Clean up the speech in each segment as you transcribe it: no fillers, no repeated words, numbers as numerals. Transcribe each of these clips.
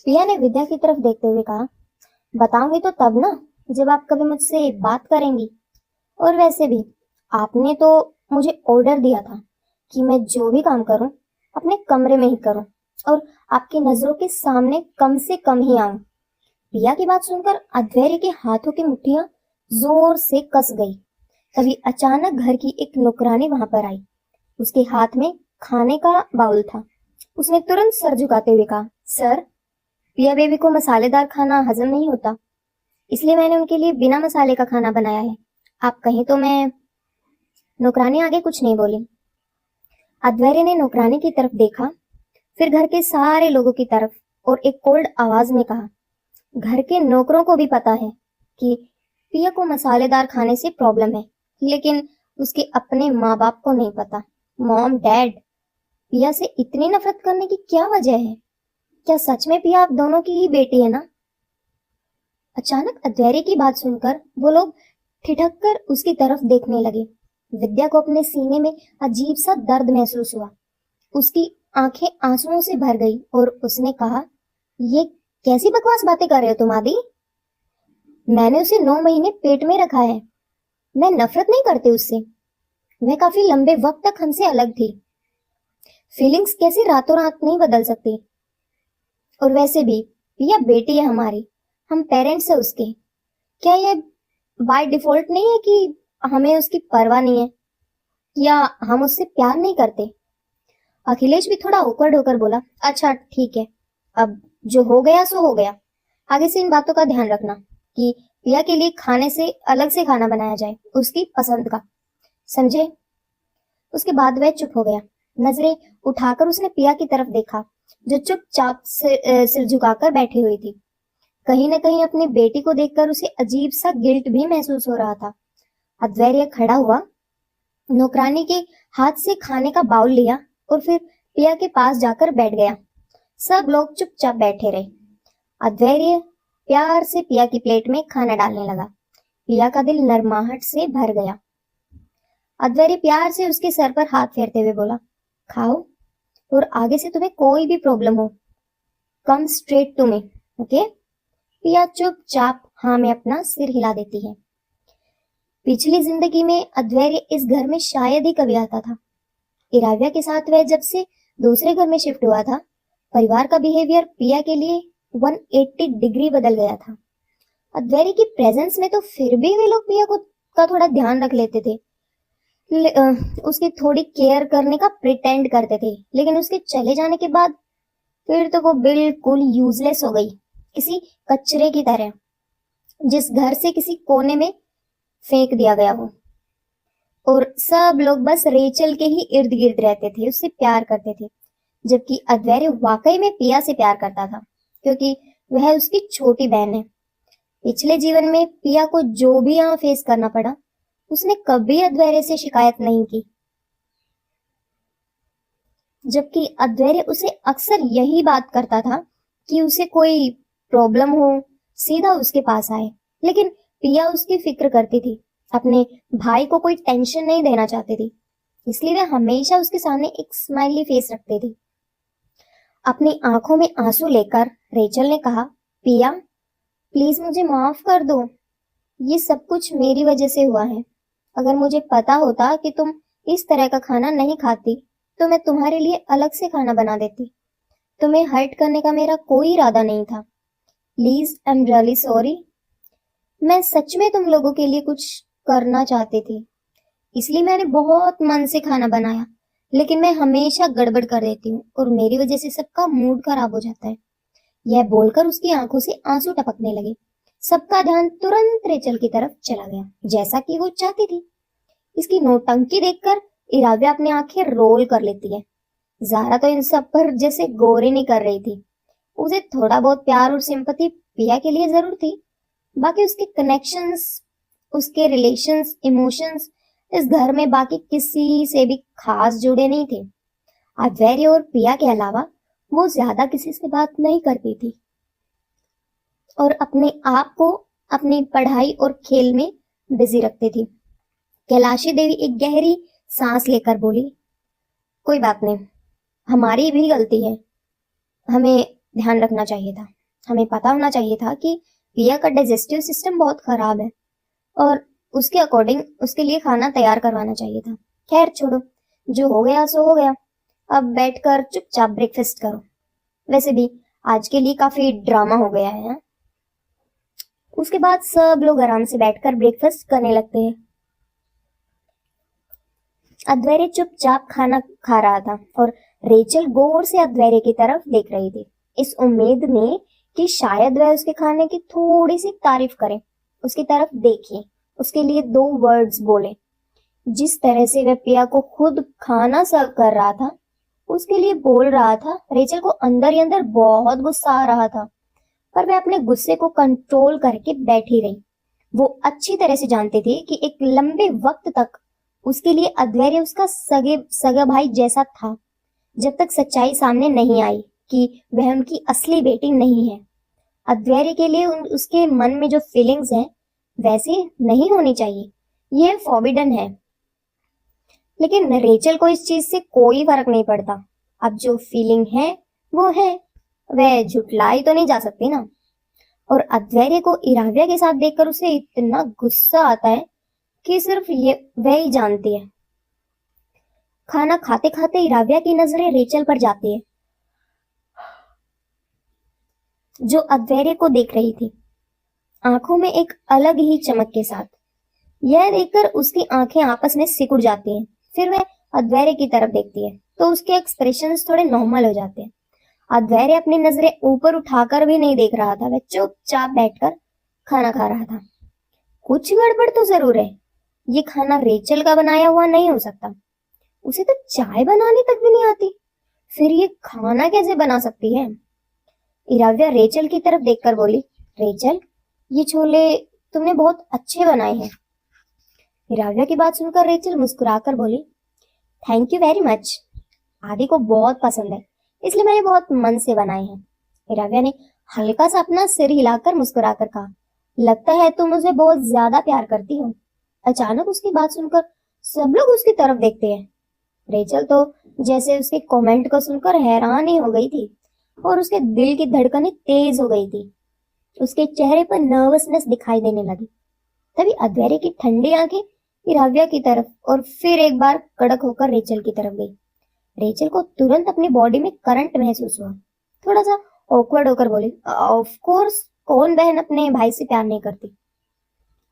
पिया ने विद्या की तरफ देखते हुए कहा, बताऊंगी तो तब ना, जब आप कभी मुझसे बात करेंगी। और वैसे भी आपने तो मुझे ऑर्डर दिया था कि मैं जो भी काम करूं अपने कमरे में ही करूं और आपकी नजरों के सामने कम से कम ही आऊं। पिया की बात सुनकर अध्वर्य के हाथों की मुट्ठियां जोर से कस गई। तभी अचानक घर की एक नौकरानी वहां पर आई। उसके हाथ में खाने का बाउल था। उसने तुरंत सर झुकाते हुए कहा, सर, पिया बेबी को मसालेदार खाना हजम नहीं होता, इसलिए मैंने उनके लिए बिना मसाले का खाना बनाया है। आप कहें तो मैं। नौकरानी आगे कुछ नहीं बोली। अध्वर्य ने नौकरानी की तरफ देखा, फिर घर के सारे लोगों की तरफ और एक कोल्ड आवाज में कहा, घर के नौकरों को भी पता है कि पिया को मसालेदार खाने से प्रॉब्लम है, लेकिन उसके अपने माँ बाप को नहीं पता। मॉम, डैड, पिया से इतनी नफरत करने की क्या वजह है? क्या सच में पिया आप दोनों की ही बेटी है ना? अचानक अध्वर्य की बात सुनकर वो लोग ठिठक कर उसकी तरफ देखने लगे। विद्या को अपने सीने में अजीब सा दर्द महसूस हुआ। उसकी आंखें आंसुओं से भर गई और उसने कहा, ये कैसी बकवास बातें कर रहे हो तुम आदि? मैंने उसे 9 महीने पेट में रखा है। मैं नफरत नहीं करती उससे। वह काफी लंबे वक्त तक हमसे अलग थी। फीलिंग्स कैसे रातों रात नहीं बदल सकती? और वैसे भी पिया बेटी है हमारी, हम पेरेंट्स है उसके। क्या ये बाय डिफॉल्ट नहीं है कि हमें उसकी परवाह नहीं है या हम उससे प्यार नहीं करते? अखिलेश भी थोड़ा awkward होकर बोला, अच्छा ठीक है, अब जो हो गया सो हो गया। आगे से इन बातों का ध्यान रखना कि पिया के लिए खाने से अलग से खाना बनाया जाए, उसकी पसंद का, समझे? उसके बाद वह चुप हो गया। नजरें उठाकर उसने पिया की तरफ देखा, जो चुपचाप सिर झुकाकर बैठी हुई थी। कहीं न कहीं अपनी बेटी को देखकर उसे अजीब सा गिल्ट भी महसूस हो रहा था। अध्वर्य खड़ा हुआ, नौकरानी के हाथ से खाने का बाउल लिया और फिर पिया के पास जाकर बैठ गया। सब लोग चुपचाप बैठे रहे। अध्वर्य प्यार से पिया की प्लेट में खाना डालने लगा। पिया का दिल नरमाहट से भर गया। अध्वर्य प्यार से उसके सर पर हाथ फेरते हुए बोला, खाओ, और आगे से तुम्हें कोई भी प्रॉब्लम हो, come straight to me, okay? पिया चुपचाप हाँ में अपना सिर हिला देती है। पिछली जिंदगी में अध्वर्य इस घर में शायद ही कभी आता था। इराव्या के साथ वह जब से दूसरे घर में शिफ्ट हुआ था, परिवार का बिहेवियर पिया के लिए 180 डिग्री बदल गया था। अध्वर्य की प्रेजेंस में तो फिर भी वे लोग पिया को का थोड़ा ध्यान रख लेते थे, उसकी थोड़ी केयर करने का प्रिटेंड करते थे, लेकिन उसके चले जाने के बाद फिर तो वो बिल्कुल यूजलेस हो गई, किसी कचरे की तरह, जिस घर से किसी कोने में फेंक दिया गया हो। और सब लोग बस रेचल के ही इर्द गिर्द रहते थे, उससे प्यार करते थे, जबकि अध्वर्य वाकई में पिया से प्यार करता था, क्योंकि वह उसकी छोटी बहन है। पिछले जीवन में पिया को जो भी यहाँ फेस करना पड़ा, उसने कभी अध्वर्य से शिकायत नहीं की, जबकि अध्वर्य उसे अक्सर यही बात करता था कि उसे कोई प्रॉब्लम हो सीधा उसके पास आए। लेकिन पिया उसकी फिक्र करती थी, अपने भाई को कोई टेंशन नहीं देना चाहती थी, इसलिए वह हमेशा उसके सामने एक स्माइली फेस रखती थी। अपनी आंखों में आंसू लेकर रेचल ने कहा, पिया, प्लीज मुझे माफ कर दो, ये सब कुछ मेरी वजह से हुआ है। अगर मुझे पता होता कि तुम इस तरह का खाना नहीं खाती तो मैं तुम्हारे लिए अलग से खाना बना देती। तुम्हें हर्ट करने का मेरा कोई इरादा नहीं था। Please, I am really sorry. मैं सच में तुम लोगों के लिए कुछ करना चाहती थी, इसलिए मैंने बहुत मन से खाना बनाया, लेकिन मैं हमेशा गड़बड़ कर देती हूँ और मेरी वजह से सबका मूड खराब हो जाता है। यह बोलकर उसकी आंखों से आंसू टपकने लगे। सबका ध्यान तुरंत रेचल की तरफ चला गया, जैसा कि वो चाहती थी। इसकी नौटंकी देखकर इराव्या अपनी आंखें रोल कर लेती है। ज़ारा तो इन सब पर जैसे गौर ही नहीं कर रही थी। उसे थोड़ा बहुत प्यार और सिंपैथी पिया के लिए जरूर थी, बाकी उसके कनेक्शंस, उसके रिलेशंस, इमोशंस इस घर में बाकी किसी से भी खास जुड़े नहीं थे। अध्वर्य और पिया के अलावा वो ज्यादा किसी से बात नहीं करती थी और अपने आप को अपनी पढ़ाई और खेल में बिजी रखती थी। कैलाशी देवी एक गहरी सांस लेकर बोली, कोई बात नहीं, हमारी भी गलती है, हमें ध्यान रखना चाहिए था। हमें पता होना चाहिए था कि पिया का डाइजेस्टिव सिस्टम बहुत खराब है और उसके अकॉर्डिंग उसके लिए खाना तैयार करवाना चाहिए था। खैर छोड़ो, जो हो गया सो हो गया। अब बैठकर चुपचाप ब्रेकफास्ट करो। वैसे भी आज के लिए काफी ड्रामा हो गया है, हाँ? उसके बाद सब लोग आराम से बैठकर ब्रेकफास्ट करने लगते हैं। अद्वैर्य चुपचाप खाना खा रहा था और रेचल गौर से अद्वैर्य की तरफ देख रही थी, इस उम्मीद में कि शायद वह उसके खाने की थोड़ी सी तारीफ करे। उसकी तरफ देखिए, उसके लिए 2 वर्ड्स बोले। जिस तरह से वह पिया को खुद खाना सर्व कर रहा था, उसके लिए बोल रहा था, रेचल को अंदर ही अंदर बहुत गुस्सा आ रहा था, पर वह अपने गुस्से को कंट्रोल करके बैठी रही। वो अच्छी तरह से जानती थी कि एक लंबे वक्त तक उसके लिए अद्वैर्य उसका सगा भाई जैसा था, जब तक सच्चाई सामने नहीं आई कि वह उनकी असली बेटी नहीं है। अद्वैर्य के लिए उसके मन में जो फीलिंग्स हैं वैसे नहीं होनी चाहिए, यह फॉरबिडन है। लेकिन रेचल को इस चीज से कोई फर्क नहीं पड़ता। अब जो फीलिंग है वो है, वह झुटलाई तो नहीं जा सकती ना। और अद्वैर्य को इराव्या के साथ देखकर उसे इतना गुस्सा आता है कि सिर्फ ये वह ही जानती है। खाना खाते खाते इराव्या की नजरें रेचल पर जाती है, जो अद्वैर्य को देख रही थी, आंखों में एक अलग ही चमक के साथ। यह देखकर उसकी आंखें आपस में सिकुड़ जाती हैं। फिर वह अद्वैर्य की तरफ देखती है तो उसके एक्सप्रेशंस थोड़े नॉर्मल हो जाते हैं। अद्वैर्य अपनी नजरें ऊपर उठाकर भी नहीं देख रहा था, वह चुपचाप बैठकर खाना खा रहा था। कुछ गड़बड़ तो जरूर है, ये खाना रेचल का बनाया हुआ नहीं हो सकता। उसे तो चाय बनाने तक भी नहीं आती, फिर ये खाना कैसे बना सकती है? इराव्या रेचल की तरफ देखकर बोली, रेचल, ये छोले तुमने बहुत अच्छे बनाए हैं। इराव्या की बात सुनकर रेचल मुस्कुराकर बोली, थैंक यू वेरी मच। आदि को बहुत पसंद है, इसलिए मैंने बहुत मन से बनाए हैं। इराव्या ने हल्का सा अपना सिर हिलाकर मुस्कुराकर कहा, लगता है तुम मुझे बहुत ज्यादा प्यार करती हो। अचानक उसकी बात सुनकर सब लोग उसकी तरफ देखते हैं। रेचल तो जैसे उसके कमेंट को सुनकर हैरान ही हो गई थी और उसके दिल की धड़कनें तेज हो गई थी। उसके चेहरे पर नर्वसनेस दिखाई देने लगी। तभी अद्वैर्य की ठंडी आंखें इराव्या की तरफ और फिर एक बार कड़क होकर रेचल की तरफ गई। रेचल को तुरंत अपनी बॉडी में करंट महसूस हुआ। थोड़ा सा ऑकवर्ड होकर बोली, ऑफ कोर्स, कौन बहन अपने भाई से प्यार नहीं करती।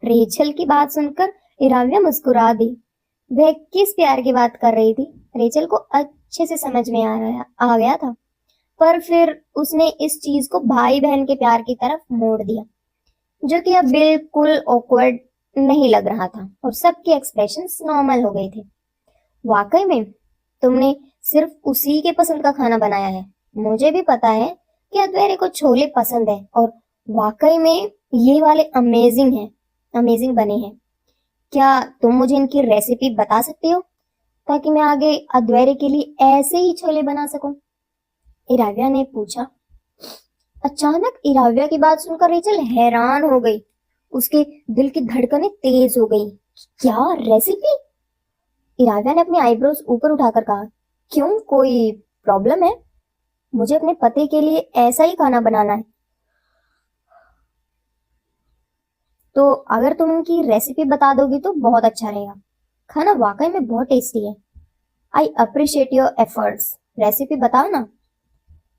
रेचल की बात सुनकर इराव्या मुस्कुरा दी। वह किस प्यार की बात कर रही थी रेचल को अच्छे से समझ में आ गया था, पर फिर उसने इस चीज को भाई बहन के प्यार की तरफ मोड़ दिया, जो कि अब बिल्कुल ऑकवर्ड नहीं लग रहा था और सबके एक्सप्रेशंस नॉर्मल हो गए थे। वाकई में तुमने सिर्फ उसी के पसंद का खाना बनाया है। मुझे भी पता है कि अद्वैर्य को छोले पसंद है और वाकई में ये वाले अमेजिंग बने हैं। क्या तुम मुझे इनकी रेसिपी बता सकती हो ताकि मैं आगे अद्वैर्य के लिए ऐसे ही छोले बना सकूं? इराव्या ने पूछा। अचानक इराव्या की बात सुनकर रेचल हैरान हो गई। उसके दिल की धड़कनें तेज हो गई। क्या रेसिपी? इराव्या ने अपनी आईब्रोज ऊपर उठाकर कहा, क्यों, कोई प्रॉब्लम है? मुझे अपने पति के लिए ऐसा ही खाना बनाना है, तो अगर तुम उनकी रेसिपी बता दोगी तो बहुत अच्छा रहेगा। खाना वाकई में बहुत टेस्टी है। I appreciate your efforts. Recipe बताओ ना।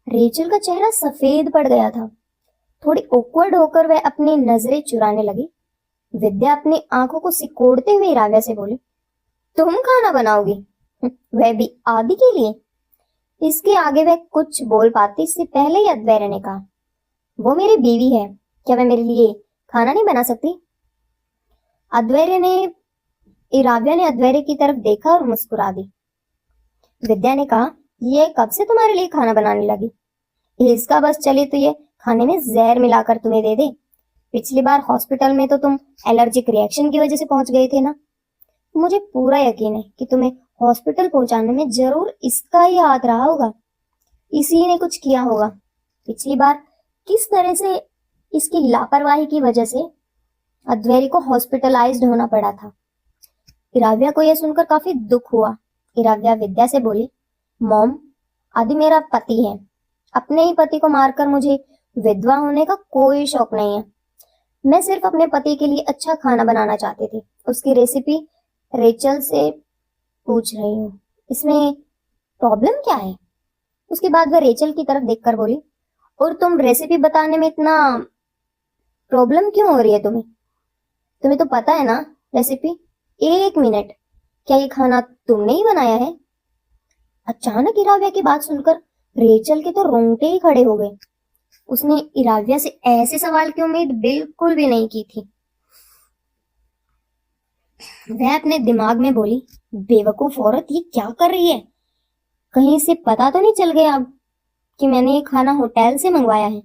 रेचल का चेहरा सफेद पड़ गया था। थोड़ी ऑकवर्ड होकर वह अपनी नजरें चुराने लगी। विद्या अपनी आंखों को सिकोड़ते हुए इराव्या से बोली, तुम खाना बनाओगी? वह भी आदि के लिए? इसके आगे वह कुछ बोल पाती इससे पहले ही अद्वैर्य ने कहा, वो मेरी बीवी है, क्या वह मेरे लिए खाना नहीं बना सकती? इराव्या ने अद्वैर्य की तरफ देखा और मुस्कुरा दी। विद्या ने कहा, ये कब से तुम्हारे लिए खाना बनाने लगी? इसका बस चले तो ये खाने में जहर मिलाकर तुम्हें दे दे। पिछली बार हॉस्पिटल में तो तुम एलर्जिक रिएक्शन की वजह से पहुंच गए थे ना। मुझे पूरा यकीन है कि तुम्हें हॉस्पिटल पहुंचाने में जरूर इसका ही हाथ रहा होगा। इसी ने कुछ किया होगा। पिछली बार किस तरह से इसकी लापरवाही की वजह से अद्वैर्य को हॉस्पिटलाइज्ड होना पड़ा था। इराव्या को यह सुनकर काफी दुख हुआ। इराव्या विद्या से बोली, मॉम, आदि मेरा पति है। अपने ही पति को मारकर मुझे विधवा होने का कोई शौक नहीं है। मैं सिर्फ अपने पति के लिए अच्छा खाना बनाना चाहती थी। उसकी रेसिपी रेचल से पूछ रही हूँ, इसमें प्रॉब्लम क्या है? उसके बाद वह रेचल की तरफ देखकर बोली, और तुम रेसिपी बताने में इतना प्रॉब्लम क्यों हो रही है तुम्हें? तुम्हें तो पता है ना रेसिपी। एक मिनट, क्या ये खाना तुमने ही बनाया है? अचानक इराव्या की बात सुनकर रेचल के तो रोंगटे ही खड़े हो गए। उसने इराव्या से ऐसे सवाल की उम्मीद बिल्कुल भी नहीं की थी। वह अपने दिमाग में बोली, बेवकूफ औरत ये क्या कर रही है? कहीं से पता तो नहीं चल गया अब कि मैंने ये खाना होटल से मंगवाया है,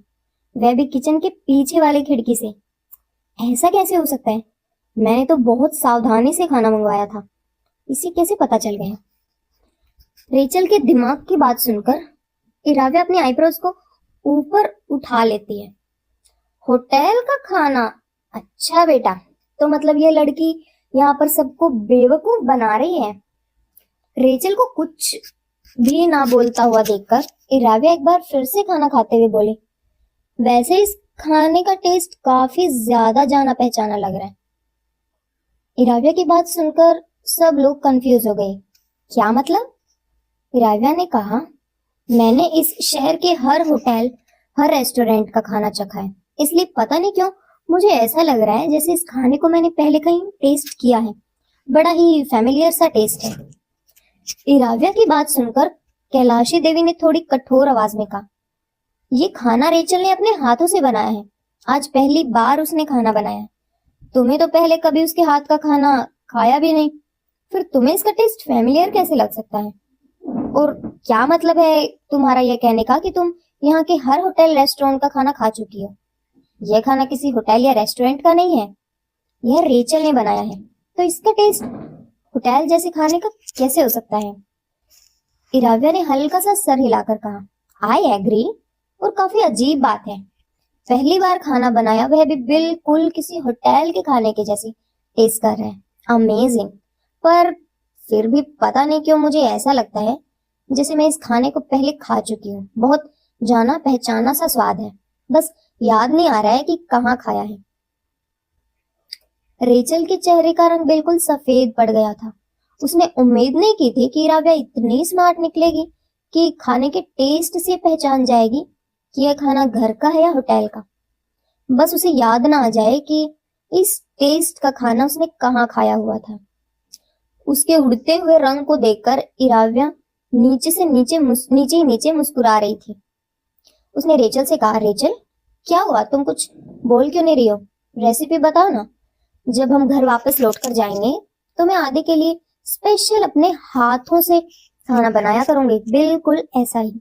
वह भी किचन के पीछे वाली खिड़की से। ऐसा कैसे हो सकता है? मैंने तो बहुत सावधानी से खाना मंगवाया था, इसे कैसे पता चल गया? रेचल के दिमाग की बात सुनकर इराव्या अपनी आईब्रोज को ऊपर उठा लेती है। होटल का खाना? अच्छा बेटा, तो मतलब ये लड़की यहाँ पर सबको बेवकूफ बना रही है। रेचल को कुछ भी ना बोलता हुआ देखकर इराव्या एक बार फिर से खाना खाते हुए बोली, वैसे इस खाने का टेस्ट काफी ज्यादा जाना पहचाना लग रहा है। इराव्या की बात सुनकर सब लोग कंफ्यूज हो गए। क्या मतलब? इराव्या ने कहा, मैंने इस शहर के हर होटल, हर रेस्टोरेंट का खाना चखा है, इसलिए पता नहीं क्यों मुझे ऐसा लग रहा है जैसे इस खाने को मैंने पहले कहीं टेस्ट किया है। बड़ा ही फैमिलियर सा टेस्ट है। इराव्या की बात सुनकर कैलाशी देवी ने थोड़ी कठोर आवाज में कहा, ये खाना रेचल ने अपने हाथों से बनाया है। आज पहली बार उसने खाना बनाया। तुम्हें तो पहले कभी उसके हाथ का खाना खाया भी नहीं, फिर तुम्हें इसका टेस्ट फैमिलियर कैसे लग सकता है? और क्या मतलब है तुम्हारा यह कहने का कि तुम यहाँ के हर होटल रेस्टोरेंट का खाना खा चुकी हो? यह खाना किसी होटल या रेस्टोरेंट का नहीं है, यह रेचल ने बनाया है, तो इसका टेस्ट होटल जैसे खाने का कैसे हो सकता है? इराव्या ने हल्का सा सर हिलाकर कहा, आई एग्री, और काफी अजीब बात है। पहली बार खाना बनाया, वह भी बिल्कुल किसी होटल के खाने के जैसी टेस्ट कर रहा है। अमेजिंग। पर फिर भी पता नहीं क्यों मुझे ऐसा लगता है जैसे मैं इस खाने को पहले खा चुकी हूँ। बहुत जाना पहचाना सा स्वाद है, बस याद नहीं आ रहा है कि कहाँ खाया है। रेचल के चेहरे का रंग बिल्कुल सफेद पड़ गया था। उसने उम्मीद नहीं की थी कि इराव्या इतनी स्मार्ट निकलेगी कि खाने के टेस्ट से पहचान जाएगी कि यह खाना घर का है या होटल का। बस उसे याद ना आ जाए कि इस टेस्ट का खाना उसने कहाँ खाया हुआ था। उसके उड़ते हुए रंग को देखकर इराव्या नीचे से नीचे मुस्कुरा रही थी। उसने रेचल से कहा, रेचल क्या हुआ, तुम कुछ बोल क्यों नहीं रही हो? रेसिपी बताओ ना। जब हम घर वापस लौट कर जाएंगे तो मैं आदि के लिए स्पेशल अपने हाथों से खाना बनाया करूंगी, बिल्कुल ऐसा ही।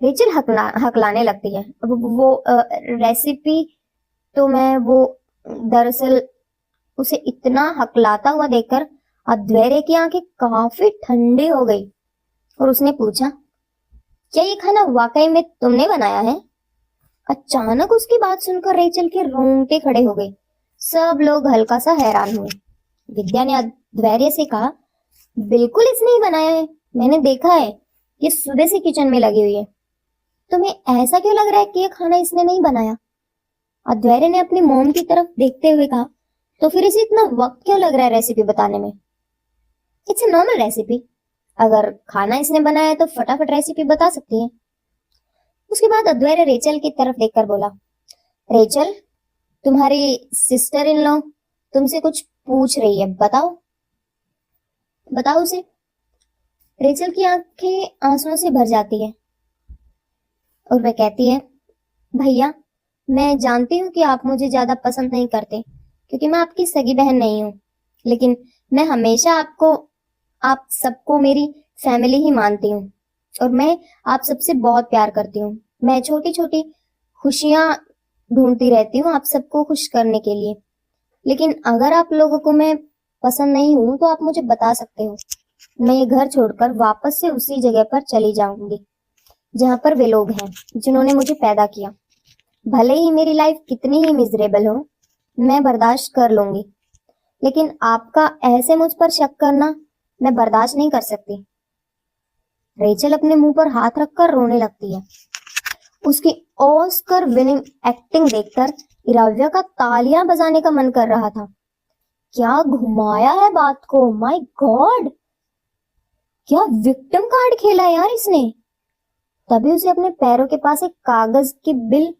रेचल हकलाने लगती है। वो रेसिपी तो मैं वो दरअसल उसे इतना हकलाता हुआ देखकर अद्वैर्य की आंखें काफी ठंडी हो गई और उसने पूछा, क्या ये खाना वाकई में तुमने बनाया है? अचानक उसकी बात सुनकर रेचल के रोंगटे खड़े हो गए। सब लोग हल्का सा हैरान हुए। विद्या ने अद्वैर्य से कहा, बिल्कुल इसने ही बनाया है, मैंने देखा है, ये सुबह से किचन में लगी हुई है। तुम्हें ऐसा क्यों लग रहा है कि ये खाना इसने नहीं बनाया? अद्वैर्य ने अपनी मॉम की तरफ देखते हुए कहा, तो फिर इसे इतना वक्त क्यों लग रहा है रेसिपी बताने में? इट्स ए नॉर्मल रेसिपी, अगर खाना इसने बनाया है तो फटाफट रेसिपी बता सकती है। उसके बाद अद्वैर्य रेचल की तरफ देखकर बोला, रेचल तुम्हारी सिस्टर इन लॉ तुमसे कुछ पूछ रही है, बताओ बताओ उसे। रेचल की आंखें आंसुओं से भर जाती है और वह कहती है, भैया मैं जानती हूँ कि आप मुझे ज्यादा पसंद नहीं करते क्योंकि मैं आपकी सगी बहन नहीं हूँ, लेकिन मैं हमेशा आप सबको मेरी फैमिली ही मानती हूँ और मैं आप सबसे बहुत प्यार करती हूँ। मैं छोटी छोटी खुशियां ढूंढती रहती हूँ आप सबको खुश करने के लिए, लेकिन अगर आप लोगों को मैं पसंद नहीं हूँ तो आप मुझे बता सकते हो। मैं ये घर छोड़कर वापस से उसी जगह पर चली जाऊंगी जहां पर वे लोग हैं जिन्होंने मुझे पैदा किया। भले ही मेरी लाइफ कितनी ही मिजरेबल हो, मैं बर्दाश्त कर लूंगी, लेकिन आपका ऐसे मुझ पर शक करना मैं बर्दाश्त नहीं कर सकती। रेचल अपने मुंह पर हाथ रखकर रोने लगती है। उसकी ऑस्कर विनिंग एक्टिंग देखकर इराव्या का तालियां बजाने का मन कर रहा था। क्या घुमाया है बात को, माय गॉड, क्या विक्टिम कार्ड खेला यार इसने। तभी उसे अपने पैरों के पास एक कागज की बिल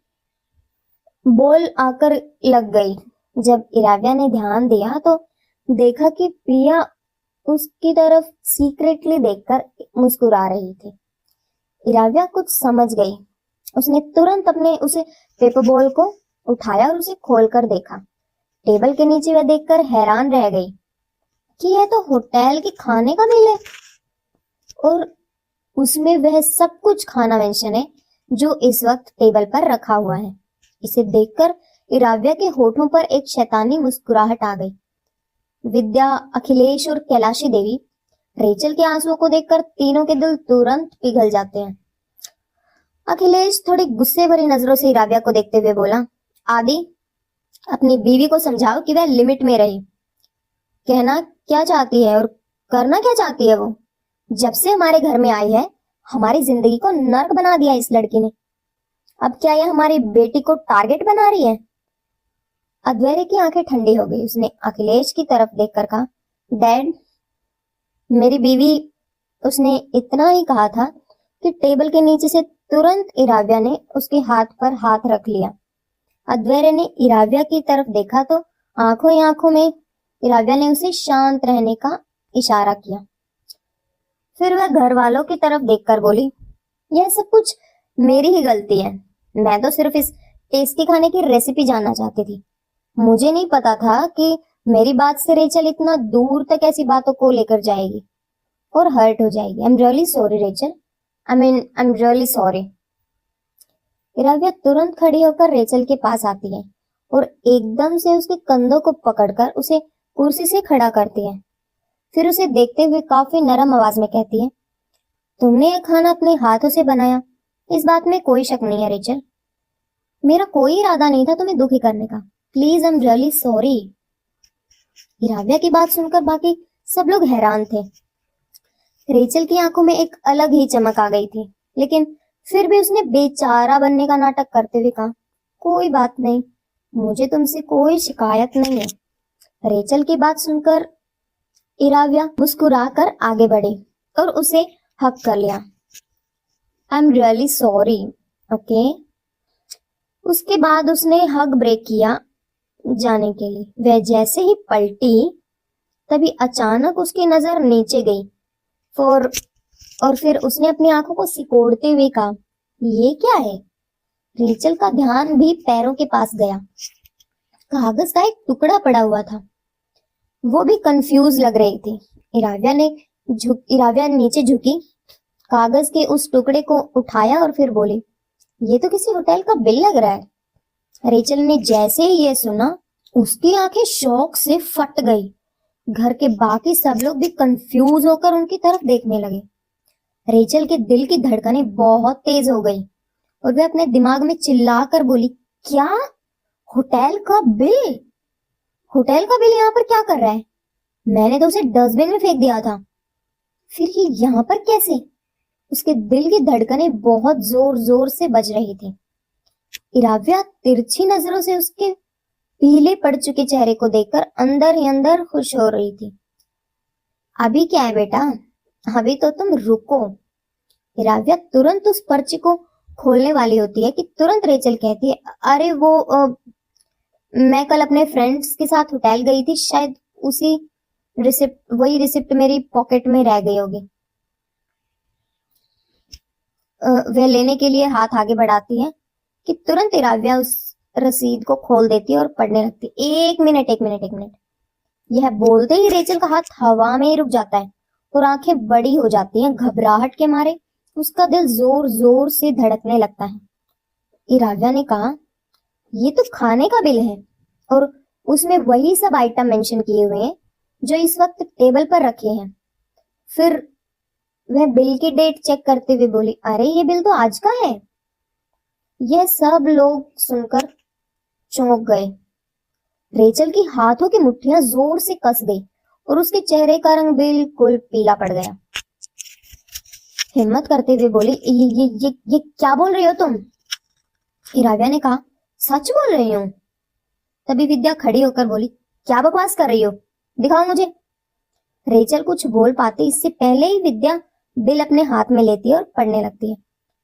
बॉल आकर लग गई। जब इराव्या ने ध्यान दिया तो देखा कि पिया उसकी तरफ सीक्रेटली देखकर मुस्कुरा रही थी। इराव्या कुछ समझ गई। उसने तुरंत अपने उसे पेपर बॉल को उठाया और उसे खोलकर देखा। टेबल के नीचे वह देखकर हैरान रह गई कि यह तो होटल के खाने का बिल है और उसमें वह सब कुछ खाना मेंशन है जो इस वक्त टेबल पर रखा हुआ है। इसे देखकर इराव्या के होठों पर एक शैतानी मुस्कुराहट आ गई। विद्या, अखिलेश और कैलाशी देवी रेचल के आंसुओं को देखकर तीनों के दिल तुरंत पिघल जाते हैं। अखिलेश थोड़ी गुस्से भरी नजरों से इराव्या को देखते हुए बोला, आदि, अपनी बीवी को समझाओ कि वह लिमिट में रहे। कहना क्या चाहती है और करना क्या चाहती है वो। जब से हमारे घर में आई है हमारी जिंदगी को नर्क बना दिया इस लड़की ने। अब क्या यह हमारी बेटी को टारगेट बना रही है। अद्वैर्य की आंखें ठंडी हो गई। उसने अखिलेश की तरफ देखकर कहा, डैड, मेरी बीवी, उसने इतना ही कहा था कि टेबल के नीचे से तुरंत इराव्या ने उसके हाथ पर हाथ रख लिया। अद्वैर्य ने इराव्या की तरफ देखा तो आंखों ही आंखों में इराव्या ने उसे शांत रहने का इशारा किया। फिर वह घर वालों की तरफ देखकर बोली, यह सब कुछ मेरी ही गलती है। मैं तो सिर्फ इस टेस्टी खाने की रेसिपी जानना चाहती थी। मुझे नहीं पता था कि मेरी बात से रेचल इतना दूर तक ऐसी बातों को लेकर जाएगी और हर्ट हो जाएगी। I am really sorry Rachel, I am really sorry. Iravya तुरंत खड़ी होकर रेचल के पास आती है और एकदम से उसके कंधों को पकड़कर उसे कुर्सी से खड़ा करती है। फिर उसे देखते हुए काफी नरम आवाज में कहती है, तुमने यह खाना अपने हाथों से बनाया, इस बात में कोई शक नहीं है रेचल। मेरा कोई इरादा नहीं था तुम्हें दुखी करने का। Please, I am really sorry. Iravya की बात सुनकर बाकी सब लोग हैरान थे। रेचल की आंखों में एक अलग ही चमक आ गई थी, लेकिन फिर भी उसने बेचारा बनने का नाटक करते हुए कहा, कोई बात नहीं, मुझे तुमसे कोई शिकायत नहीं है। रेचल की बात सुनकर इराव्या मुस्कुराकर आगे बढ़ी और उसे हक कर लिया। आई एम रियली सॉरी, ओके। उसके बाद उसने हग ब्रेक किया जाने के लिए। वह जैसे ही पलटी तभी अचानक उसकी नजर नीचे गई और फिर उसने अपनी आंखों को सिकोड़ते हुए कहा, ये क्या है। रेचल का ध्यान भी पैरों के पास गया। कागज का एक टुकड़ा पड़ा हुआ था। वो भी कंफ्यूज लग रही थी। इराव्या नीचे झुकी, कागज के उस टुकड़े को उठाया और फिर बोली, ये तो किसी होटल का बिल लग रहा है। रेचल ने जैसे ही ये सुना उसकी आंखें शौक से फट गई। घर के बाकी सब लोग भी कंफ्यूज होकर उनकी तरफ देखने लगे। रेचल के दिल की धड़कनें बहुत तेज हो गई और वह अपने दिमाग में चिल्लाकर बोली, क्या, होटल का बिल? होटल का बिल यहाँ पर क्या कर रहा है? मैंने तो उसे डस्टबिन में फेंक दिया था, फिर ये यहाँ पर कैसे? उसके दिल की धड़कनें बहुत जोर जोर से बज रही थी। इराव्या तिरछी नजरों से उसके पीले पड़ चुके चेहरे को देखकर अंदर ही अंदर खुश हो रही थी। अभी क्या है बेटा, अभी तो तुम रुको। इराव्या तुरंत उस पर्ची को खोलने वाली होती है कि तुरंत रेचल कहती है, अरे वो मैं कल अपने फ्रेंड्स के साथ होटल गई थी, शायद वही रिसिप्ट मेरी पॉकेट में रह गई होगी। वह लेने के लिए हाथ आगे बढ़ाती है कि तुरंत इराव्या उस रसीद को खोल देती है और पढ़ने लगती। एक मिनट। यह बोलते ही रेचल का हाथ हवा में ही रुक जाता है और आंखें बड़ी हो जाती हैं। घबराहट के मारे उसका दिल जोर जोर से धड़कने लगता है। इराव्या ने कहा, ये तो खाने का बिल है और उसमें वही सब आइटम मेंशन किए हुए हैं जो इस वक्त टेबल पर रखे हैं। फिर वह बिल की डेट चेक करते हुए बोली, अरे ये बिल तो आज का है। यह सब लोग सुनकर चौंक गए। रेचल की हाथों की मुट्ठियां जोर से कस गई और उसके चेहरे का रंग बिल्कुल पीला पड़ गया। हिम्मत करते हुए बोली, ये क्या बोल रही हो तुम? इराविया ने कहा, सच बोल रही हूँ। तभी विद्या खड़ी होकर बोली, क्या बकवास कर रही हो, दिखाओ मुझे। रेचल कुछ बोल पाती इससे पहले ही विद्या बिल अपने हाथ में लेती है और पढ़ने लगती है।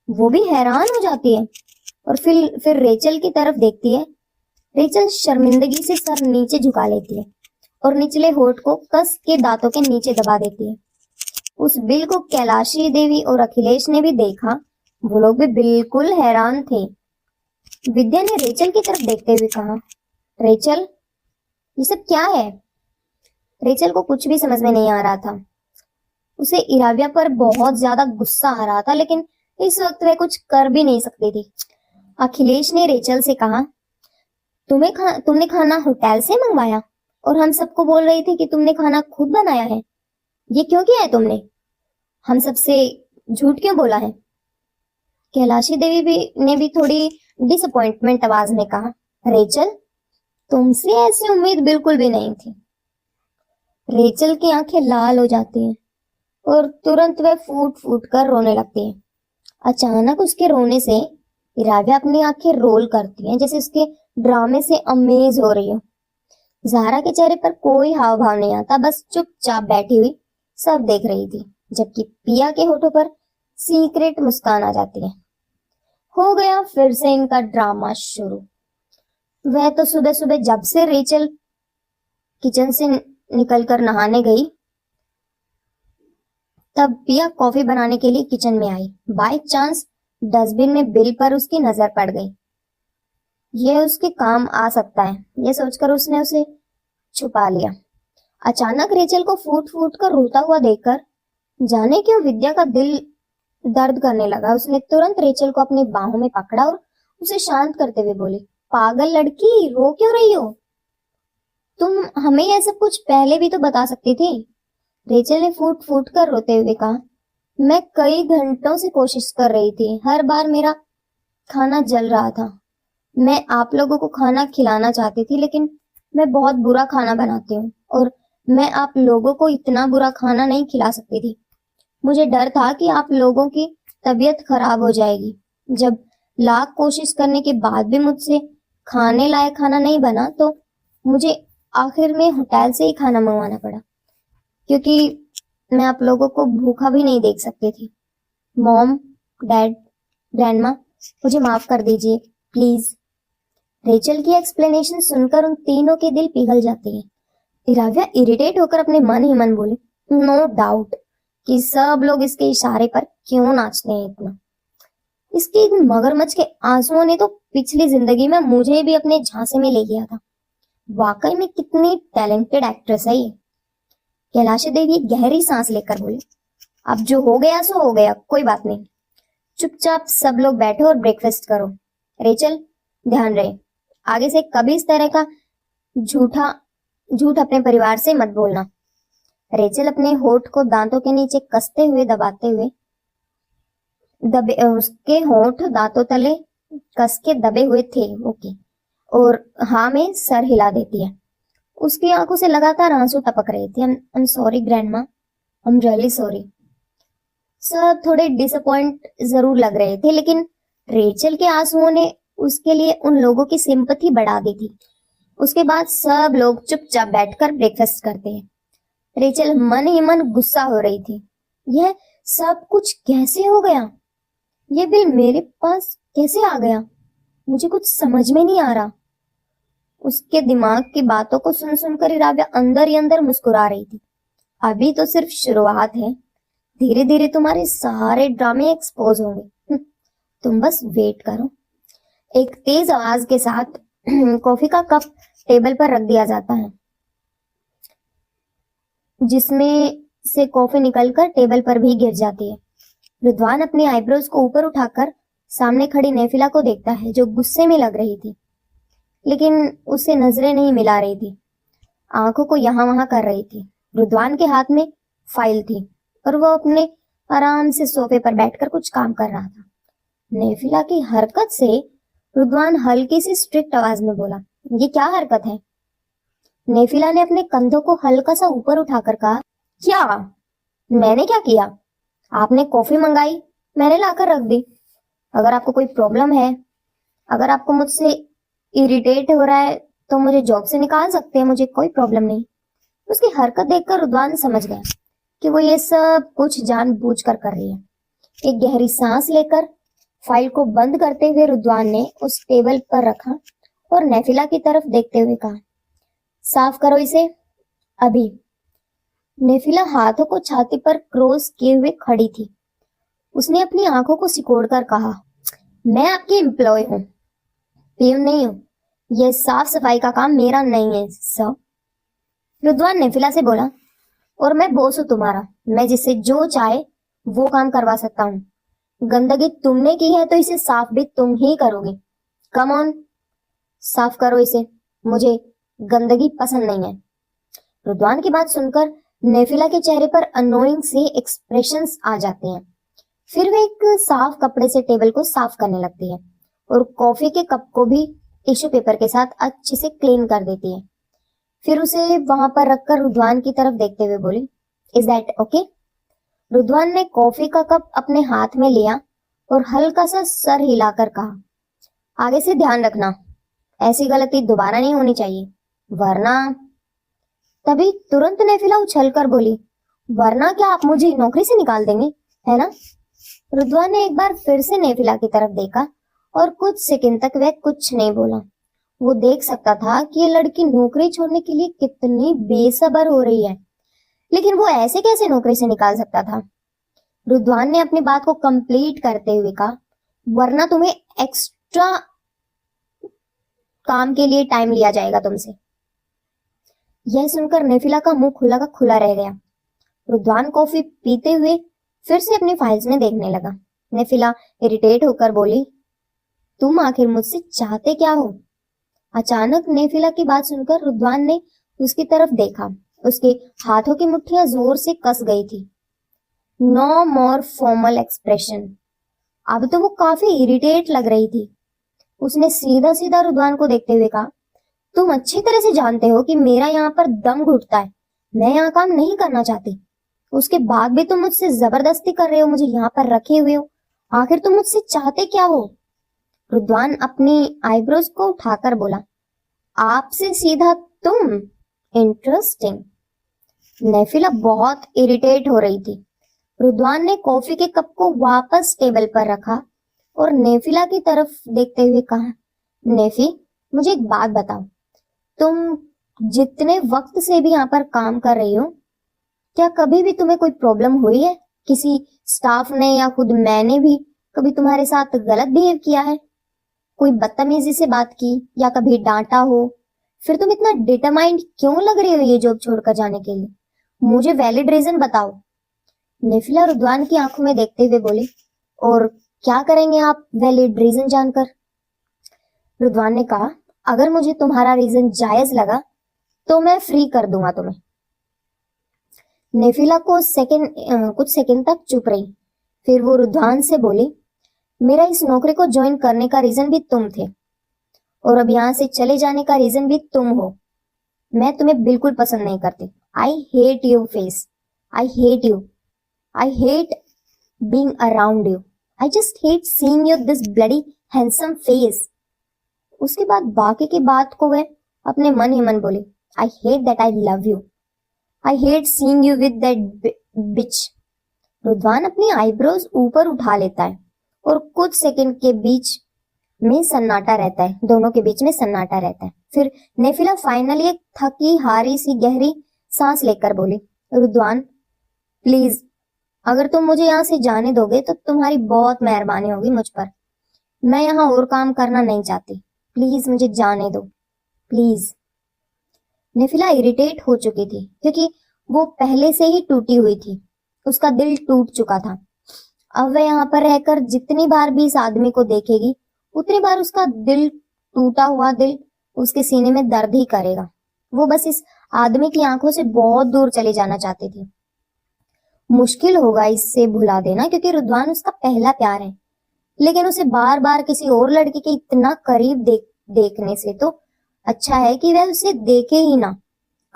वो भी हैरान हो जाती है और फिर रेचल की तरफ देखती है। रेचल शर्मिंदगी से सर नीचे झुका लेती है और निचले होठ को कस के दांतों के नीचे दबा देती है। उस बिल को कैलाशी देवी और अखिलेश ने भी देखा। वो लोग भी बिल्कुल हैरान थे। विद्या ने रेचल की तरफ देखते हुए कहा, रेचल, ये सब क्या है? रेचल को कुछ भी समझ में नहीं आ रहा था। उसे इराविया पर बहुत ज्यादा गुस्सा आ रहा था, लेकिन इस वक्त वह कुछ कर भी नहीं सकती थी। अखिलेश ने रेचल से कहा, तुमने खाना होटल से मंगवाया और हम सबको बोल रही थी कि तुमने खाना खुद बनाया है। ये क्यों किया है तुमने? हम सबसे झूठ क्यों बोला है? कैलाशी देवी ने भी थोड़ी डिसअपॉइंटमेंट आवाज में कहा, रेचल, तुमसे ऐसी उम्मीद बिल्कुल भी नहीं थी। रेचल की आंखें लाल हो जाती हैं और तुरंत वह फूट फूट कर रोने लगती है। अचानक उसके रोने से इराविया अपनी आंखें रोल करती है, जैसे उसके ड्रामे से अमेज हो रही हो। ज़ाहरा के चेहरे पर कोई हाव भाव नहीं आता, बस चुपचाप बैठी हुई सब देख रही थी, जबकि पिया के होठों पर सीक्रेट मुस्कान आ जाती है। हो गया फिर से इनका ड्रामा शुरू। वह तो सुबह सुबह जब से रेचल किचन से निकलकर नहाने गई, तब पिया कॉफी बनाने के लिए किचन में आई। बाय चांस डस्टबिन में बिल पर उसकी नजर पड़ गई। यह उसके काम आ सकता है, यह सोचकर उसने उसे छुपा लिया। अचानक रेचल को फूट फूट कर रोता हुआ देखकर जाने क्यों विद्या का दिल दर्द करने लगा। उसने तुरंत रेचल को अपनी बाहों में पकड़ा और उसे शांत करते हुए बोली, पागल लड़की, रो क्यों रही हो? तुम हमें यह सब कुछ पहले भी तो बता सकती थी। रेचल ने फूट फूट कर रोते हुए कहा, मैं कई घंटों से कोशिश कर रही थी, हर बार मेरा खाना जल रहा था। मैं आप लोगों को खाना खिलाना चाहती थी, लेकिन मैं बहुत बुरा खाना बनाती हूँ और मैं आप लोगों को इतना बुरा खाना नहीं खिला सकती थी। मुझे डर था कि आप लोगों की तबीयत खराब हो जाएगी। जब लाख कोशिश करने के बाद भी मुझसे खाने लायक खाना नहीं बना, तो मुझे आखिर में होटल से ही खाना मंगवाना पड़ा, क्योंकि मैं आप लोगों को भूखा भी नहीं देख सकती थी। मॉम, डैड, ग्रैंडमा, मुझे माफ कर दीजिए प्लीज। रेचल की एक्सप्लेनेशन सुनकर उन तीनों के दिल पिघल जाते हैं। इराविया इरिटेट होकर अपने मन ही मन बोले, नो डाउट कि सब लोग इसके इशारे पर क्यों नाचते हैं इतना। इसके मगरमच्छ के आंसुओं ने तो पिछली जिंदगी में मुझे भी अपने झांसे में ले लिया था। वाकई में कितनी टैलेंटेड एक्ट्रेस है ये। कैलाशी देवी गहरी सांस लेकर बोली, अब जो हो गया सो हो गया, कोई बात नहीं। चुपचाप सब लोग बैठो और ब्रेकफास्ट करो। रेचल, ध्यान रहे, आगे से कभी इस तरह का झूठ अपने परिवार से मत बोलना। रेचल अपने होठ को दांतों के नीचे कसते हुए दबाते हुए उसके होठ दांतों तले कस के दबे हुए थे, ओके, और हाँ में सर हिला देती है। उसकी आंखों से लगातार आंसू टपक रहे थे। I am sorry grandma, I am really sorry. सब थोड़े डिसअपॉइंट जरूर लग रहे थे, लेकिन रेचल के आंसुओं ने उसके लिए उन लोगों की सिंपैथी बढ़ा दी थी। उसके बाद सब लोग चुपचाप बैठकर ब्रेकफास्ट करते हैं। रेचल मन ही मन गुस्सा हो रही थी। यह सब कुछ कैसे हो गया? ये बिल मेरे पास कैसे आ गया? मुझे कुछ समझ में नहीं आ रहा। उसके दिमाग की बातों को सुन सुनकर इराविया अंदर ही अंदर मुस्कुरा रही थी। अभी तो सिर्फ शुरुआत है, धीरे धीरे तुम्हारे सारे ड्रामे एक्सपोज होंगे। तुम बस वेट करो। एक तेज आवाज के साथ कॉफी का कप टेबल पर रख दिया जाता है, जिसमें से कॉफी निकलकर टेबल पर भी गिर जाती है। रिदवान अपनी आईब्रोज को ऊपर उठाकर सामने खड़ी नेफिला को देखता है, जो गुस्से में लग रही थी, लेकिन उसे नजरें नहीं मिला रही थी, आंखों को यहाँ वहां कर रही थी। रिदवान के हाथ में फाइल थी और वो अपने आराम से सोफे पर बैठकर कुछ काम कर रहा था। नेफिला की हरकत से रिदवान हल्की सी स्ट्रिक्ट आवाज में बोला, ये क्या हरकत है? नेफिला ने अपने कंधों को हल्का सा ऊपर उठाकर कहा, क्या? मैंने क्या किया? आपने कॉफी मंगाई, मैंने लाकर रख दी। अगर आपको कोई प्रॉब्लम है, अगर आपको मुझसे इरिटेट हो रहा है तो मुझे जॉब से निकाल सकते हैं, मुझे कोई प्रॉब्लम नहीं। उसकी हरकत देखकर रुद्वान समझ गया कि वो ये सब कुछ जानबूझकर कर रही है। एक गहरी सांस लेकर फाइल को बंद करते हुए रुद्वान ने उस टेबल पर रखा और नेफिला की तरफ देखते हुए कहा, साफ करो इसे अभी। नेफिला हाथों को छाती पर क्रॉस किए हुए खड़ी थी। उसने अपनी आंखों को सिकोड़कर कहा, मैं आपकी एम्प्लॉय हूँ, पीएम नहीं हूँ। यह साफ सफाई का काम मेरा नहीं है सर। रुद्वान नेफिला से बोला, और मैं बॉस हूँ तुम्हारा, मैं जिससे जो चाहे वो काम करवा सकता हूँ। गंदगी तुमने की है तो इसे साफ भी तुम ही करोगे। कम ऑन, साफ करो इसे, मुझे गंदगी पसंद नहीं है। रुद्वान की बात सुनकर नेफिला के चेहरे पर अनोइंग से एक्सप्रेशंस आ जाते हैं। फिर वे एक साफ कपड़े से टेबल को साफ करने लगती है और कॉफी के कप को भी टिश्यू पेपर के साथ अच्छे से क्लीन कर देती है। फिर उसे वहां पर रखकर रुद्वान की तरफ देखते हुए बोली, इज दैट ओके? रुद्वान ने कॉफी का कप अपने हाथ में लिया और हल्का सा सर हिलाकर कहा, आगे से ध्यान रखना, ऐसी गलती दोबारा नहीं होनी चाहिए, वरना। तभी तुरंत नेफिला उछलकर बोली, वरना क्या आप मुझे नौकरी से निकाल देंगे, है ना? रुद्वान ने एक बार फिर से नेफिला की तरफ देखा और कुछ सेकंड तक वह कुछ नहीं बोला। वो देख सकता था कि ये लड़की नौकरी छोड़ने के लिए कितनी बेसब्र हो रही है, लेकिन वो ऐसे कैसे नौकरी से निकाल सकता था? रुद्वान ने अपनी बात को कंप्लीट करते हुए कहा, वरना तुम्हें एक्स्ट्रा काम के लिए टाइम लिया जाएगा तुमसे। यह सुनकर नेफिला का मुंह खुला का खुला रह गया। रुद्वान कॉफी पीते हुए फिर से अपनी फाइल्स में देखने लगा। नेफिला इरिटेट होकर बोली, तुम आखिर मुझसे चाहते क्या हो? अचानक नेफिला की बात सुनकर रुद्वान ने उसकी तरफ देखा। उसके हाथों की मुट्ठियां जोर से कस गई थी। No more formal expression. अब तो वो काफी इरिटेट लग रही थी। उसने सीधा सीधा रुद्वान को देखते हुए कहा, तुम अच्छी तरह से जानते हो कि मेरा यहाँ पर दम घुटता है, मैं यहाँ काम नहीं करना चाहती। उसके बाद भी तुम मुझसे जबरदस्ती कर रहे हो, मुझे यहाँ पर रखे हुए हो। आखिर तुम मुझसे चाहते क्या हो? रुद्वान अपनी आईब्रोज को उठाकर बोला, आपसे सीधा तुम? इंटरेस्टिंग। नेफिला बहुत इरिटेट हो रही थी। रुद्वान ने कॉफी के कप को वापस टेबल पर रखा और नेफिला की तरफ देखते हुए कहा, नेफी, मुझे एक बात बताओ, तुम जितने वक्त से भी यहाँ पर काम कर रही हो, क्या कभी भी तुम्हें कोई प्रॉब्लम हुई है? किसी स्टाफ ने या खुद मैंने भी कभी तुम्हारे साथ गलत बिहेव किया है? कोई बदतमीजी से बात की या कभी डांटा हो? फिर तुम इतना डिटरमाइंड क्यों लग रही हो ये जॉब छोड़कर जाने के लिए? मुझे वैलिड रीजन बताओ। नेफिला रुद्वान की आंखों में देखते हुए बोली, और क्या करेंगे आप वैलिड रीजन जानकर? रुद्वान ने कहा, अगर मुझे तुम्हारा रीजन जायज लगा तो मैं फ्री कर दूंगा तुम्हें। नेफिला को कुछ सेकंड तक चुप रही। फिर वो रुद्वान से बोली, मेरा इस नौकरी को ज्वाइन करने का रीजन भी तुम थे और अब यहाँ से चले जाने का रीजन भी तुम हो। मैं तुम्हें बिल्कुल पसंद नहीं करती। आई hate you face, I hate you, I hate being around you, I just hate seeing you this bloody handsome face. उसके बाद बाकी की बात को वह अपने मन ही मन बोली, I hate that I love you, I hate seeing you with that bitch. Rudwan अपनी आईब्रोज ऊपर उठा लेता है और कुछ सेकंड के बीच में सन्नाटा रहता है, दोनों के बीच में सन्नाटा रहता है। फिर नेफिला फाइनली एक थकी हारी सी गहरी सांस लेकर बोली, रुद्वान प्लीज, अगर तुम मुझे यहाँ से जाने दोगे तो तुम्हारी बहुत मेहरबानी होगी मुझ पर। मैं यहाँ और काम करना नहीं चाहती, प्लीज मुझे जाने दो, प्लीज। नेफिला इरिटेट हो चुकी थी क्योंकि वो पहले से ही टूटी हुई थी, उसका दिल टूट चुका था। अब वह यहाँ पर रहकर जितनी बार भी इस आदमी को देखेगी उतनी बार उसका दिल, टूटा हुआ दिल उसके सीने में दर्द ही करेगा। वो बस इस आदमी की आंखों से बहुत दूर चले जाना चाहती थी। मुश्किल होगा इससे भुला देना क्योंकि रुद्वान उसका पहला प्यार है, लेकिन उसे बार बार किसी और लड़की के इतना करीब देखने से तो अच्छा है कि वह उसे देखे ही ना।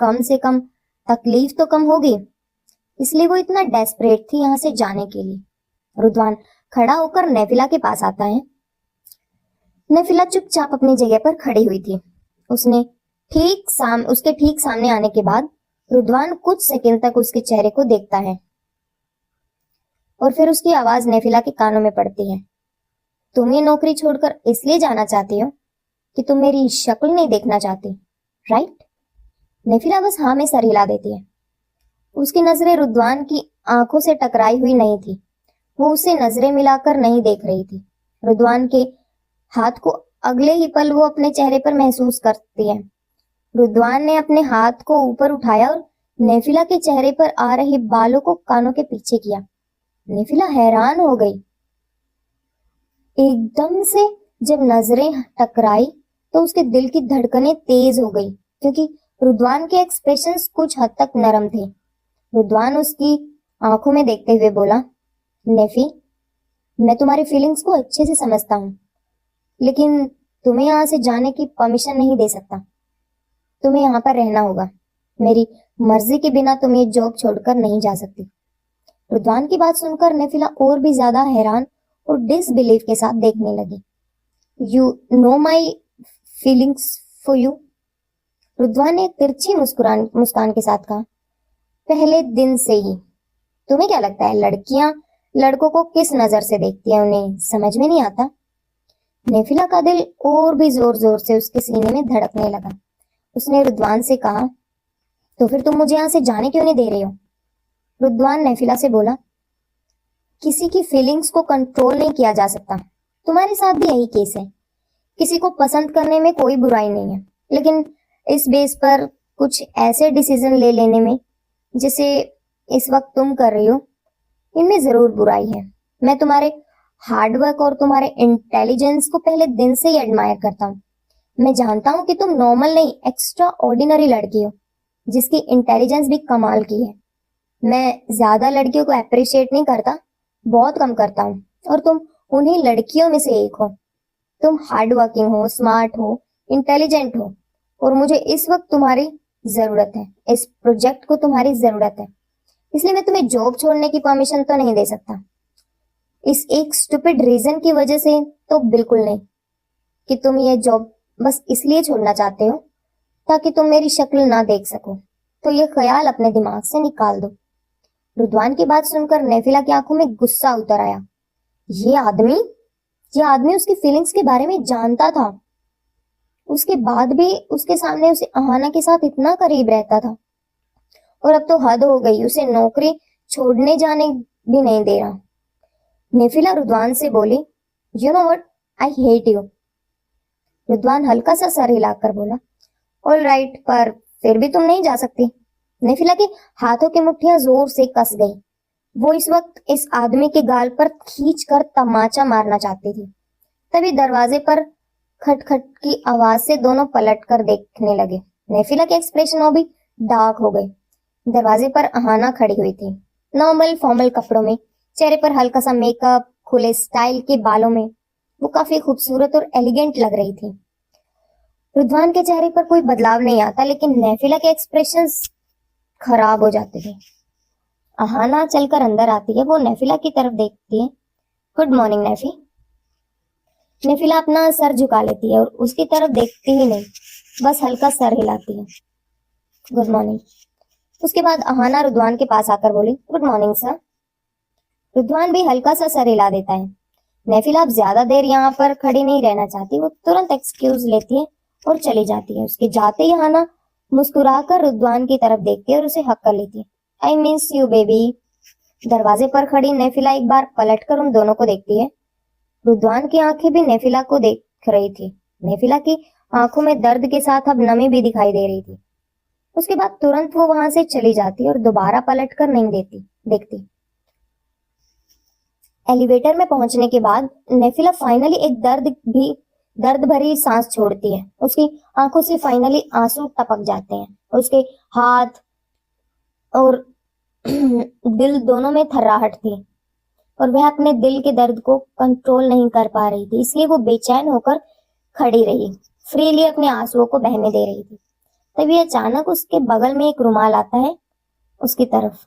कम से कम तकलीफ तो कम होगी। इसलिए वो इतना डेस्परेट थी यहाँ से जाने के लिए। रुद्वान खड़ा होकर नेफिला के पास आता है। नेफिला चुपचाप अपनी जगह पर खड़ी हुई थी। उसके ठीक सामने आने के बाद रुद्वान कुछ सेकंड तक उसके चेहरे को देखता है और फिर उसकी आवाज नेफिला के कानों में पड़ती है। तुम ये नौकरी छोड़कर इसलिए जाना चाहती हो कि तुम मेरी शक्ल नहीं देखना चाहती, राइट? नेफिला बस हाँ में सर हिला देती है। उसकी नजरें रुद्वान की आंखों से टकराई हुई नहीं थी। वो उसे नजरें मिलाकर नहीं देख रही थी। रुद्वान के हाथ को अगले ही पल वो अपने चेहरे पर महसूस करती है। रुद्वान ने अपने हाथ को ऊपर उठाया और नेफिला के चेहरे पर आ रहे बालों को कानों के पीछे किया। नेफिला हैरान हो गई। एकदम से जब नजरें टकराई तो उसके दिल की धड़कनें तेज हो गई, क्योंकि रुद्वान के एक्सप्रेशंस कुछ हद तक नरम थे। रुद्वान उसकी आंखों में देखते हुए बोला, नेफी, मैं तुम्हारी फीलिंग्स को अच्छे से समझता हूँ, लेकिन तुम्हें यहाँ से जाने की परमिशन नहीं दे सकता। तुम्हें यहाँ पर रहना होगा। मेरी मर्जी के बिना तुम ये जॉब छोड़कर नहीं जा सकती। रुद्वान की बात सुनकर नेफिला और भी ज्यादा हैरान और डिसबिलीव के साथ देखने लगी। You know my feelings for you? Rudwan ने एक तिरछी मुस्कान के साथ कहा, पहले दिन से ही। तुम्हें क्या लगता है लड़कियां लड़कों को किस नजर से देखती है, उन्हें समझ में नहीं आता? नेफिला का दिल और भी जोर जोर से उसके सीने में धड़कने लगा। उसने रुद्वान से कहा, तो फिर तुम मुझे यहाँ से जाने क्यों नहीं दे रही हो? रुद्वान नेफिला से बोला, किसी की फीलिंग्स को कंट्रोल नहीं किया जा सकता। तुम्हारे साथ भी यही केस है। किसी को पसंद करने में कोई बुराई नहीं है, लेकिन इस बेस पर कुछ ऐसे डिसीजन ले लेने में जिसे इस वक्त तुम कर रही हो, इनमें जरूर बुराई है। मैं तुम्हारे हार्डवर्क और तुम्हारे इंटेलिजेंस को पहले दिन से ही एडमायर करता हूँ। मैं जानता हूँ कि तुम नॉर्मल नहीं, एक्स्ट्रा ऑर्डिनरी लड़की हो, जिसकी इंटेलिजेंस भी कमाल की है। मैं ज्यादा लड़कियों को अप्रिशिएट नहीं करता, बहुत कम करता हूँ, और तुम उन्हीं लड़कियों में से एक हो। तुम हार्ड वर्किंग हो, स्मार्ट हो, इंटेलिजेंट हो, और मुझे इस वक्त तुम्हारी जरूरत है। इस प्रोजेक्ट को तुम्हारी जरूरत है, इसलिए मैं तुम्हें जॉब छोड़ने की परमिशन तो नहीं दे सकता। इस एक स्टूपिड रीजन की वजह से तो बिल्कुल नहीं, कि तुम ये जॉब बस इसलिए छोड़ना चाहते हो ताकि तुम मेरी शक्ल ना देख सको। तो ये ख्याल अपने दिमाग से निकाल दो। रुद्वान की बात सुनकर नेफिला की आंखों में गुस्सा उतर आया। ये आदमी उसकी फीलिंग्स के बारे में जानता था, उसके बाद भी उसके सामने उसे अहाना के साथ इतना करीब रहता था, और अब तो हद हो गई, उसे नौकरी छोड़ने जाने भी नहीं दे रहा। नेफिला रुद्वान से बोली, you know what, I hate you. Rudwan हल्का सा सर हिलाकर बोला, ऑल राइट, पर फिर भी तुम नहीं जा सकती। नेफिला के हाथों की मुट्ठियां जोर से कस गई। वो इस वक्त इस आदमी के गाल पर खींचकर तमाचा मारना चाहती थी। तभी दरवाजे पर खटखट की आवाज से दोनों पलट कर देखने लगे। नेफिला के एक्सप्रेशन और भी डार्क हो गए। दरवाजे पर अहाना खड़ी हुई थी, नॉर्मल फॉर्मल कपड़ों में, चेहरे पर हल्का सा मेकअप, खुले स्टाइल के बालों में। वो काफी खूबसूरत और एलिगेंट लग रही थी। रुद्वान के चेहरे पर कोई बदलाव नहीं आता, लेकिन नेफिला के एक्सप्रेशंस खराब हो जाते थे। अहाना चलकर अंदर आती है। वो नेफिला की तरफ देखती है। Good morning nephew. नेफिला अपना सर झुका लेती है और उसकी तरफ देखती ही नहीं, बस हल्का सर हिलाती है। Good morning. उसके बाद अहाना रुद्वान के पास आकर बोली, गुड मॉर्निंग सर। रुद्वान भी हल्का सा सर हिला देता है। नेफिला अब ज्यादा देर यहाँ पर खड़ी नहीं रहना चाहती। वो तुरंत एक्सक्यूज लेती है और चली जाती है। उसके जाते ही अहाना मुस्कुराकर रुद्वान की तरफ देखती है और उसे हक कर लेती है। I miss you baby. दरवाजे पर खड़ी नेफिला एक बार पलटकर उन दोनों को देखती है। रुद्वान की आंखें भी नेफिला को देख रही थी। नेफिला की आंखों में दर्द के साथ अब नमी भी दिखाई दे रही थी। उसके बाद तुरंत वो वहां से चली जाती और दोबारा पलटकर नहीं देखती। एलिवेटर में पहुंचने के बाद नेफिला फाइनली एक दर्द भरी सांस छोड़ती है। उसकी आंखों से फाइनली आंसू टपक जाते हैं। उसके हाथ और दिल दोनों में थर्राहट थी और वह अपने दिल के दर्द को कंट्रोल नहीं कर पा रही थी, इसलिए वो बेचैन होकर खड़ी रही, फ्रीली अपने आंसुओं को बहने दे रही थी। तभी अचानक उसके बगल में एक रुमाल आता है उसकी तरफ।